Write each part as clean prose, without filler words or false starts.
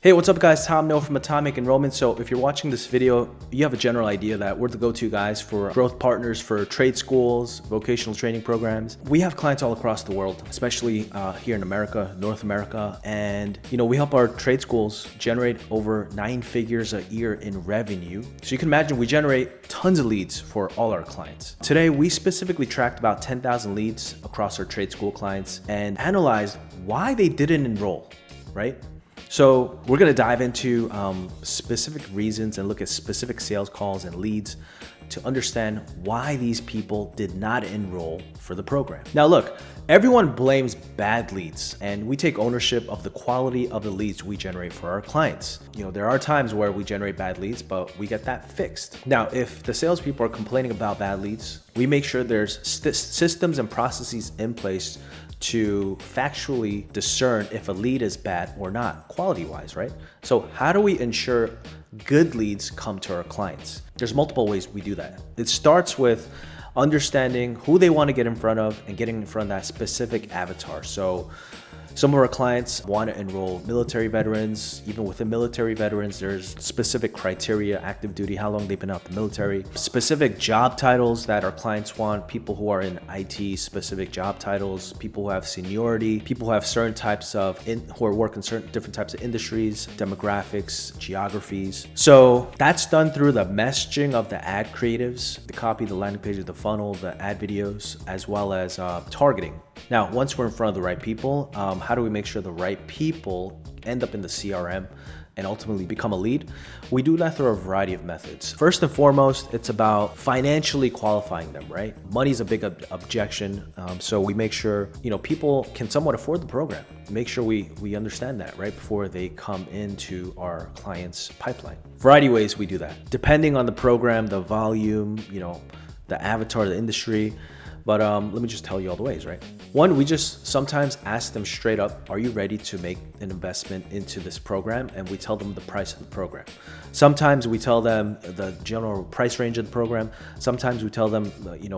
Hey, what's up guys? Tom Noah from Atomic Enrollment. So if you're watching this video, you have a general idea that we're the go-to guys for growth partners for trade schools, vocational training programs. We have clients all across the world, especially here in America, North America. And we help our trade schools generate over 9 figures a year in revenue. So you can imagine we generate tons of leads for all our clients. Today, we specifically tracked about 10,000 leads across our trade school clients and analyzed why they didn't enroll, right? So we're going to dive into specific reasons and look at specific sales calls and leads to understand why these people did not enroll for the program. Now look, everyone blames bad leads and we take ownership of the quality of the leads we generate for our clients. There are times where we generate bad leads, but we get that fixed. Now, if the salespeople are complaining about bad leads, we make sure there's systems and processes in place to factually discern if a lead is bad or not, quality-wise, right? So how do we ensure good leads come to our clients? There's multiple ways we do that. It starts with understanding who they want to get in front of and getting in front of that specific avatar. So some of our clients want to enroll military veterans. Even within military veterans, there's specific criteria: active duty, how long they've been out the military, specific job titles that our clients want, people who are in IT, specific job titles, people who have seniority, people who have certain types of, who are working certain different types of industries, demographics, geographies. So that's done through the messaging of the ad creatives, the copy, the landing page, the funnel, the ad videos, as well as targeting. Now, once we're in front of the right people, how do we make sure the right people end up in the CRM and ultimately become a lead? We do that through a variety of methods. First and foremost, it's about financially qualifying them, right? Money's a big objection. So we make sure, people can somewhat afford the program. Make sure we understand that right before they come into our client's pipeline. Variety of ways we do that, depending on the program, the volume, the avatar, the industry. But let me just tell you all the ways, right? One, we just sometimes ask them straight up, are you ready to make an investment into this program? And we tell them the price of the program. Sometimes we tell them the general price range of the program. Sometimes we tell them,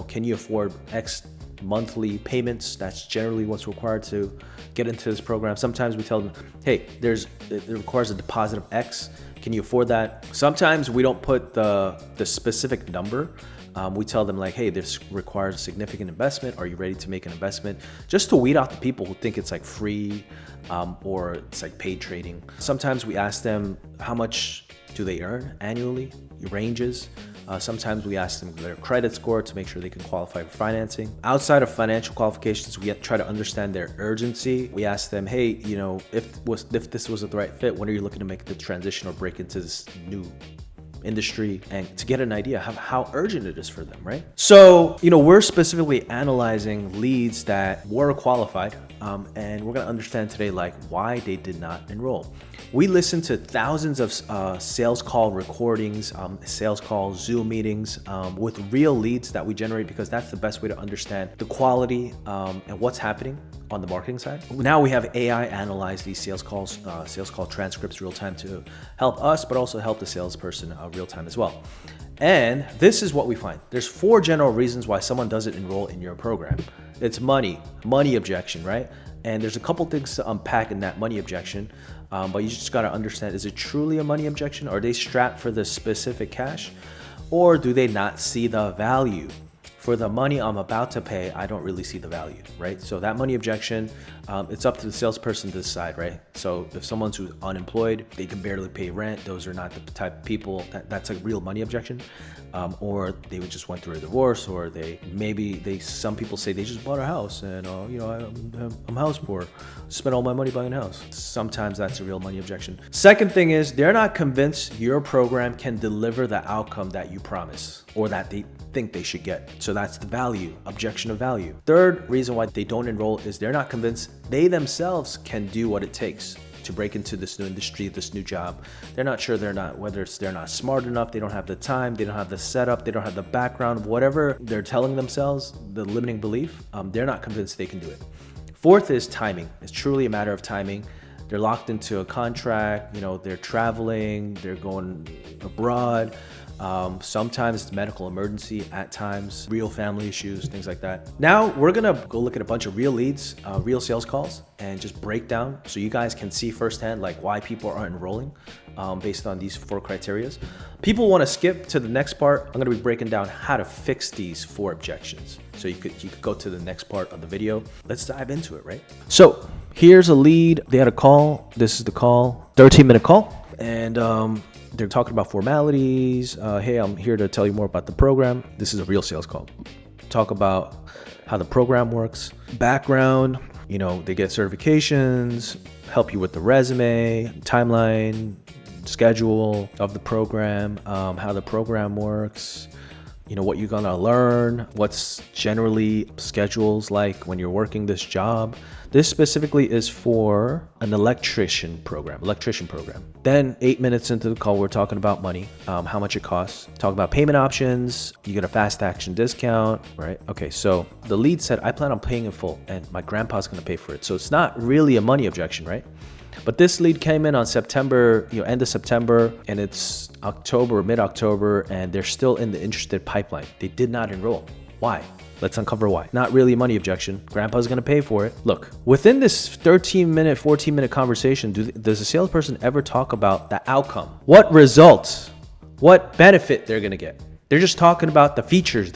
can you afford X monthly payments? That's generally what's required to get into this program. Sometimes we tell them, hey, it requires a deposit of X. Can you afford that? Sometimes we don't put the specific number. We tell them like, hey, this requires a significant investment. Are you ready to make an investment? Just to weed out the people who think it's like free or it's like paid trading. Sometimes we ask them how much do they earn annually, ranges. Sometimes we ask them their credit score to make sure they can qualify for financing. Outside of financial qualifications, we try to understand their urgency. We ask them, hey, if this was the right fit, when are you looking to make the transition or break into this new industry, and to get an idea of how urgent it is for them, right? So, we're specifically analyzing leads that were qualified, and we're gonna understand today like why they did not enroll. We listen to thousands of sales call recordings, sales calls, Zoom meetings with real leads that we generate, because that's the best way to understand the quality and what's happening on the marketing side. Now we have AI analyze these sales call transcripts real time to help us, but also help the salesperson real time as well. And this is what we find. There's 4 general reasons why someone doesn't enroll in your program. It's money objection, right? And there's a couple things to unpack in that money objection, but you just gotta understand, is it truly a money objection? Are they strapped for the specific cash? Or do they not see the value? For the money I'm about to pay, I don't really see the value, right? So that money objection, it's up to the salesperson to decide, right? So if someone's who's unemployed, they can barely pay rent, those are not the type of people that's a real money objection. Or they just went through a divorce, or some people say they just bought a house and I'm house poor, spent all my money buying a house. Sometimes that's a real money objection. Second thing is they're not convinced your program can deliver the outcome that you promise or that they think they should get. So that's the value, objection of value. Third reason why they don't enroll is they're not convinced they themselves can do what it takes to break into this new industry, this new job. They're not sure they're not smart enough, they don't have the time, they don't have the setup, they don't have the background, whatever they're telling themselves, the limiting belief, they're not convinced they can do it. Fourth is timing. It's truly a matter of timing. They're locked into a contract, they're traveling, they're going abroad. Sometimes it's medical emergency, at times real family issues, things like that. Now we're gonna go look at a bunch of real leads, real sales calls, and just break down so you guys can see firsthand like why people aren't enrolling based on these 4 criterias. People want to skip to the next part. I'm gonna be breaking down how to fix these 4 objections. So you could go to the next part of the video. Let's dive into it, right? So here's a lead. They had a call. This is the call, 13-minute call, and they're talking about formalities. Hey, I'm here to tell you more about the program. This is a real sales call. Talk about how the program works, background, they get certifications, help you with the resume, timeline, schedule of the program, how the program works, what you're gonna learn, what's generally schedules like when you're working this job. This specifically is for an electrician program. Then 8 minutes into the call, we're talking about money, how much it costs. Talk about payment options. You get a fast action discount, right? Okay, so the lead said, I plan on paying in full and my grandpa's gonna pay for it. So it's not really a money objection, right? But this lead came in on September, end of September, and it's October, mid-October, and they're still in the interested pipeline. They did not enroll. Why? Let's uncover why. Not really a money objection. Grandpa's gonna pay for it. Look, within this 13-minute, 14-minute conversation, does a salesperson ever talk about the outcome? What results? What benefit they're gonna get? They're just talking about the features.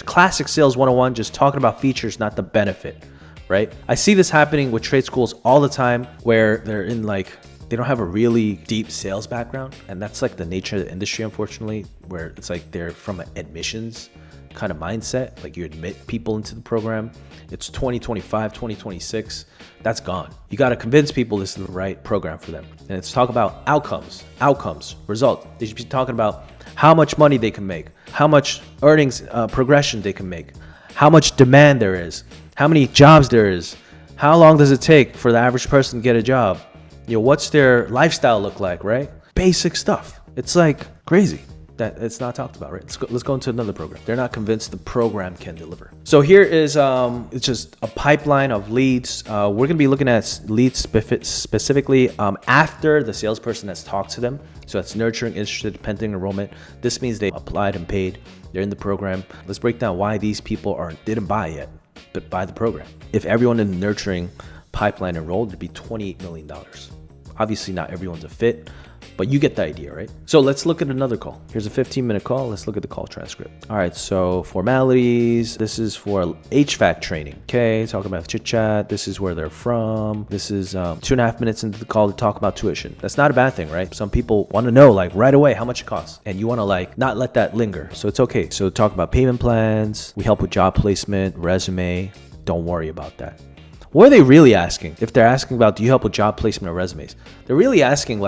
Classic sales 101, just talking about features, not the benefit, right? I see this happening with trade schools all the time where they're in they don't have a really deep sales background. And that's like the nature of the industry, unfortunately, where it's like they're from an admissions kind of mindset. Like you admit people into the program. It's 2025, 2026. That's gone. You got to convince people this is the right program for them. And it's talk about outcomes, results. They should be talking about how much money they can make, how much earnings progression they can make, how much demand there is, how many jobs there is, how long does it take for the average person to get a job? What's their lifestyle look like, right? Basic stuff. It's like crazy that it's not talked about, right? Let's go into another program. They're not convinced the program can deliver. So here is it's just a pipeline of leads. We're gonna be looking at leads specifically after the salesperson has talked to them. So that's nurturing, interested, pending enrollment. This means they applied and paid. They're in the program. Let's break down why these people didn't buy yet, but buy the program. If everyone in the nurturing pipeline enrolled, it'd be $28 million. Obviously not everyone's a fit, but you get the idea, right? So let's look at another call. Here's a 15-minute call. Let's look at the call transcript. All right, so formalities. This is for HVAC training. Okay, talk about chit chat. This is where they're from. This is 2.5 minutes into the call to talk about tuition. That's not a bad thing, right? Some people want to know right away how much it costs, and you want to not let that linger. So it's okay. So talk about payment plans. We help with job placement, resume. Don't worry about that. What are they really asking? If they're asking about, do you help with job placement or resumes? They're really asking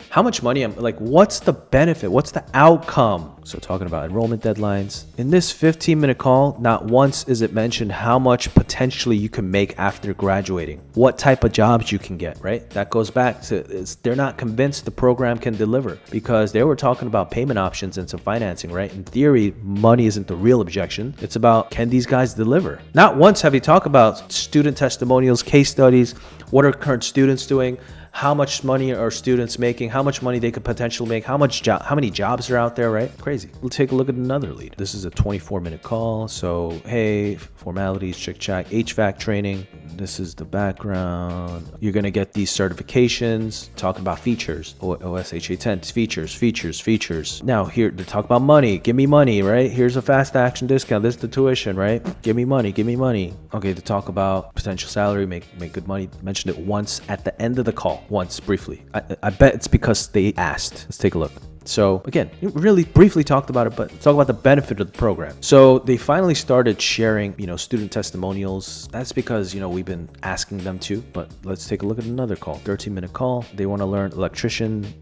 how much money what's the benefit? What's the outcome? So talking about enrollment deadlines. In this 15-minute call, not once is it mentioned how much potentially you can make after graduating, what type of jobs you can get, right? That goes back to they're not convinced the program can deliver because they were talking about payment options and some financing, right? In theory, money isn't the real objection. It's about, can these guys deliver? Not once have you talked about student testimonials, case studies, what are current students doing? How much money are students making? How much money they could potentially make? How many jobs are out there, right? Crazy. We'll take a look at another lead. This is a 24-minute call. So, hey, formalities, chit chat, HVAC training. This is the background. You're going to get these certifications, talking about features, OSHA 10, features. Now here, they talk about money. Give me money, right? Here's a fast action discount. This is the tuition, right? Give me money. Okay, to talk about potential salary, make good money. Mentioned it once at the end of the call, once briefly. I bet it's because they asked. Let's take a look. So again, really briefly talked about it, but talk about the benefit of the program. So they finally started sharing, student testimonials. That's because, we've been asking them to, but let's take a look at another call, 13-minute call. They want to learn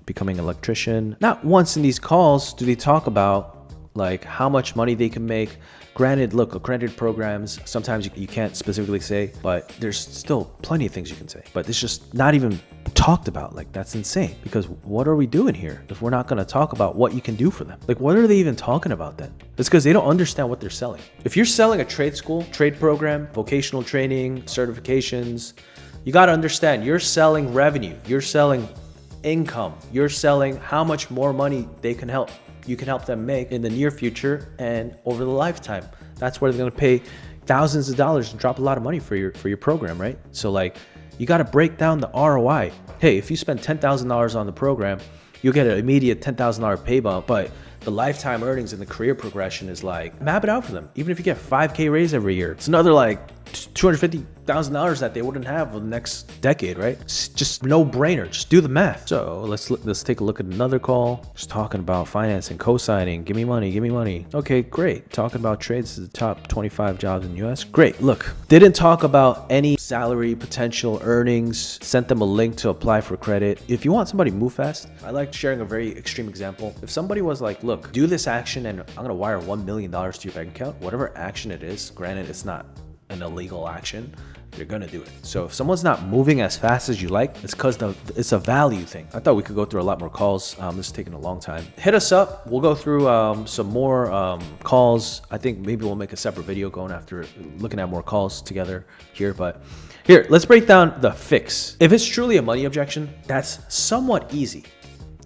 becoming an electrician. Not once in these calls do they talk about how much money they can make. Granted, look, accredited programs, sometimes you can't specifically say, but there's still plenty of things you can say, but it's just not even talked about. That's insane, because what are we doing here if we're not going to talk about what you can do for them? What are they even talking about then? It's because they don't understand what they're selling. If you're selling a trade school, trade program, vocational training, certifications, You got to understand, you're selling revenue, you're selling income, you're selling how much more money you can help them make in the near future and over the lifetime. That's where they're going to pay thousands of dollars and drop a lot of money for your program, right? So like, you got to break down the ROI. Hey, if you spend $10,000 on the program, you'll get an immediate $10,000 pay bump, but the lifetime earnings and the career progression is like, map it out for them. Even if you get 5K raise every year, it's another like $250,000 that they wouldn't have for the next decade, right? It's just no brainer. Just do the math. So let's take a look at another call. Just talking about financing, co-signing, give me money. Okay, great. Talking about trades is the top 25 jobs in the US. Great. Look, didn't talk about any salary, potential earnings, sent them a link to apply for credit. If you want somebody to move fast, I like sharing a very extreme example. If somebody was like, look, do this action and I'm gonna wire $1 million to your bank account, whatever action it is, granted it's not an illegal action, you're gonna do it. So if someone's not moving as fast as you like, it's because it's a value thing. I thought we could go through a lot more calls. This is taking a long time. Hit us up. We'll go through some more calls. I think maybe we'll make a separate video going after looking at more calls together here. But here, let's break down the fix. If it's truly a money objection, that's somewhat easy.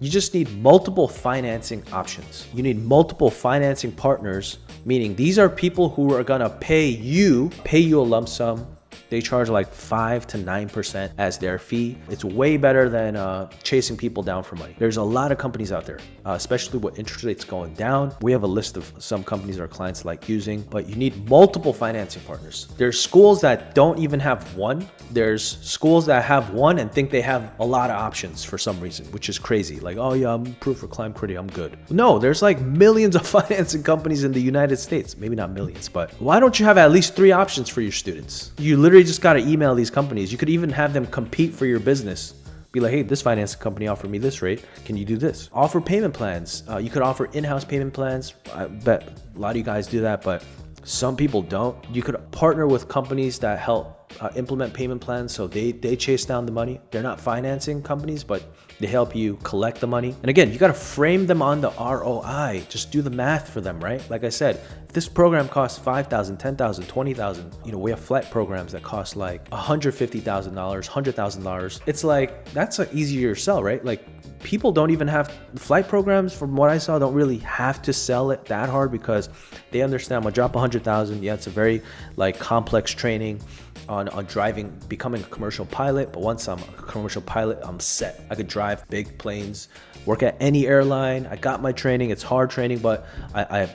You just need multiple financing options. You need multiple financing partners, meaning these are people who are gonna pay you a lump sum. They charge like 5 to 9% as their fee. It's way better than chasing people down for money. There's a lot of companies out there, especially with interest rates going down. We have a list of some companies our clients like using, but you need multiple financing partners. There's schools that don't even have one. There's schools that have one and think they have a lot of options for some reason, which is crazy. Like, oh yeah, I'm approved for Climb Credit, I'm good. No, there's like millions of financing companies in the United States. Maybe not millions, but why don't you have at least 3 options for your students? You literally just got to email these companies. You could even have them compete for your business. Be like, hey, this financing company offered me this rate. Can you do this? Offer payment plans. You could offer in-house payment plans. I bet a lot of you guys do that, but some people don't. You could partner with companies that help implement payment plans, so they chase down the money. They're not financing companies, but they help you collect the money. And again, you got to frame them on the ROI. Just do the math for them, right? Like I said, if this program costs $5,000, $10,000, $20,000, we have flight programs that cost like $150,000, $100,000. It's like, that's an easier sell, right? Like, people don't even have flight programs, from what I saw, don't really have to sell it that hard because they understand I'm gonna drop 100,000. Yeah, it's a very like complex training on driving, becoming a commercial pilot. But once I'm a commercial pilot, I'm set. I could drive big planes, work at any airline. I got my training. It's hard training, but I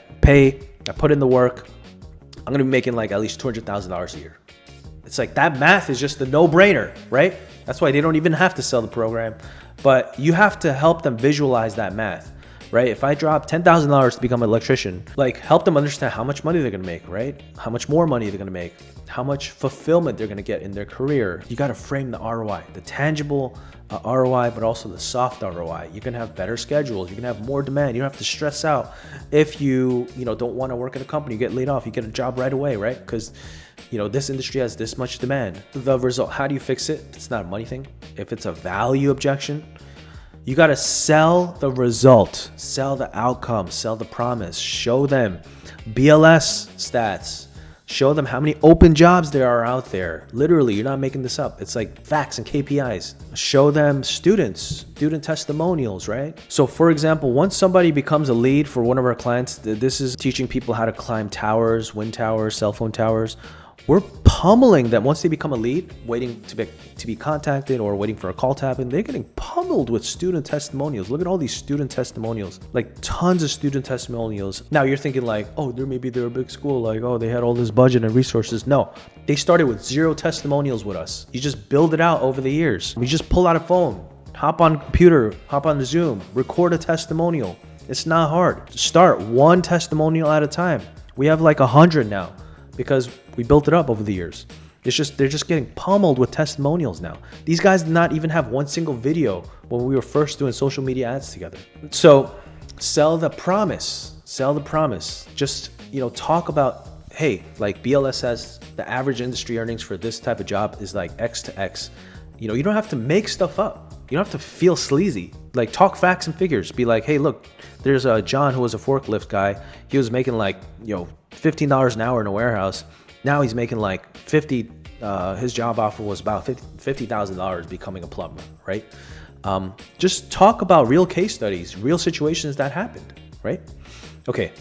put in the work. I'm gonna be making like at least $200,000 a year. It's like, that math is just a no-brainer, right? That's why they don't even have to sell the program. But you have to help them visualize that math, right? If I drop $10,000 to become an electrician, like, help them understand how much money they're gonna make, right? How much more money they're gonna make, how much fulfillment they're gonna get in their career. You gotta frame the ROI, the tangible ROI, but also the soft ROI. You can have better schedules. You can have more demand. You don't have to stress out if you don't want to work at a company. You get laid off. You get a job right away, right? Because this industry has this much demand. The result, how do you fix it? It's not a money thing. If it's a value objection, you got to sell the result, sell the outcome, sell the promise, show them BLS stats, show them how many open jobs there are out there. Literally, you're not making this up. It's like facts and KPIs. Show them student testimonials, right? So for example, once somebody becomes a lead for one of our clients, this is teaching people how to climb towers, wind towers, cell phone towers. We're pummeling them once they become a lead, waiting to be contacted or waiting for a call to happen. They're getting pummeled with student testimonials. Look at all these student testimonials, like tons of student testimonials. Now you're thinking like, oh, maybe they're a big school, like, oh, they had all this budget and resources. No, they started with 0 testimonials with us. You just build it out over the years. You just pull out a phone, hop on a computer, hop on the Zoom, record a testimonial. It's not hard. Start one testimonial at a time. We have like 100 now, because we built it up over the years. They're just getting pummeled with testimonials now. These guys did not even have one single video when we were first doing social media ads together. So sell the promise. Just, talk about, hey, like BLS says the average industry earnings for this type of job is like X to X. You don't have to make stuff up. You don't have to feel sleazy. Like, talk facts and figures. Be like, hey, look, there's a John who was a forklift guy. He was making like, $15 an hour in a warehouse. Now he's making like $50 his job offer was about $50,000 becoming a plumber, right? Just talk about real case studies, real situations that happened, right? Okay.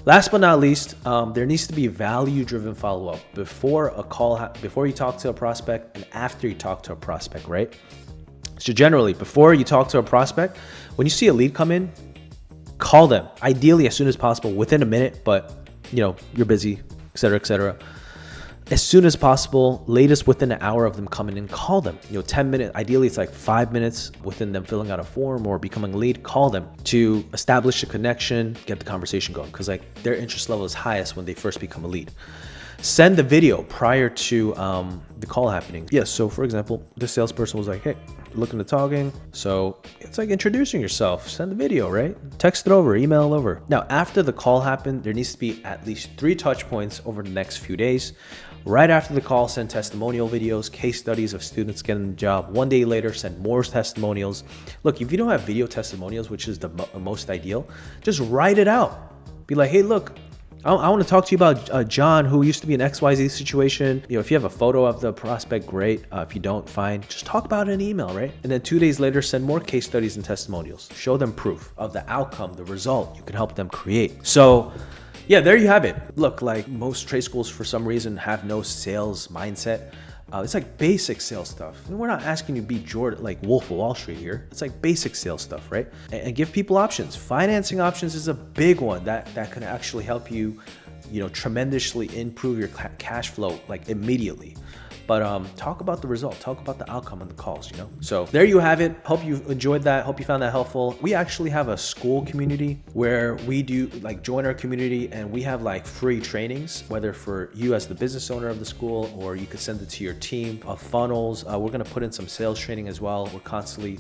Last but not least, there needs to be value-driven follow-up before a call, before you talk to a prospect and after you talk to a prospect, right? So generally, before you talk to a prospect, when you see a lead come in, call them. Ideally, as soon as possible, within a minute, but you're busy, et cetera, as soon as possible, latest within an hour of them coming in, call them. 10 minutes, ideally it's like 5 minutes within them filling out a form or becoming a lead, call them to establish a connection, get the conversation going. Cause their interest level is highest when they first become a lead. Send the video prior to the call happening. Yes, so for example, this salesperson was like, hey, looking to talking. So it's like introducing yourself, send the video, right? Text it over, email it over. Now, after the call happened, there needs to be at least 3 touch points over the next few days. Right after the call, send testimonial videos, case studies of students getting the job. 1 day later, send more testimonials. Look, if you don't have video testimonials, which is the most ideal, just write it out. Be like, hey, look, I want to talk to you about John, who used to be in XYZ situation. If you have a photo of the prospect, great. If you don't, fine. Just talk about it in an email, right? And then 2 days later, send more case studies and testimonials. Show them proof of the outcome, the result you can help them create. So yeah, there you have it. Look, like most trade schools for some reason have no sales mindset. It's like basic sales stuff. And we're not asking you to be Jordan, like Wolf of Wall Street here. It's like basic sales stuff, right? And give people options. Financing options is a big one that can actually help you, tremendously improve your cash flow like immediately. But talk about the result, talk about the outcome on the calls, So there you have it. Hope you enjoyed that. Hope you found that helpful. We actually have a school community where we do join our community and we have free trainings, whether for you as the business owner of the school or you could send it to your team of funnels. We're going to put in some sales training as well. We're constantly,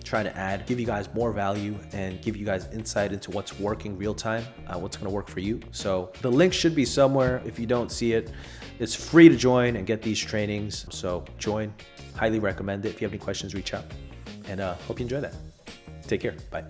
trying to give you guys more value and give you guys insight into what's working real time, what's going to work for you. So the link should be somewhere. If you don't see it, it's free to join and get these trainings. So join, highly recommend it. If you have any questions, reach out, and hope you enjoy that. Take care. Bye.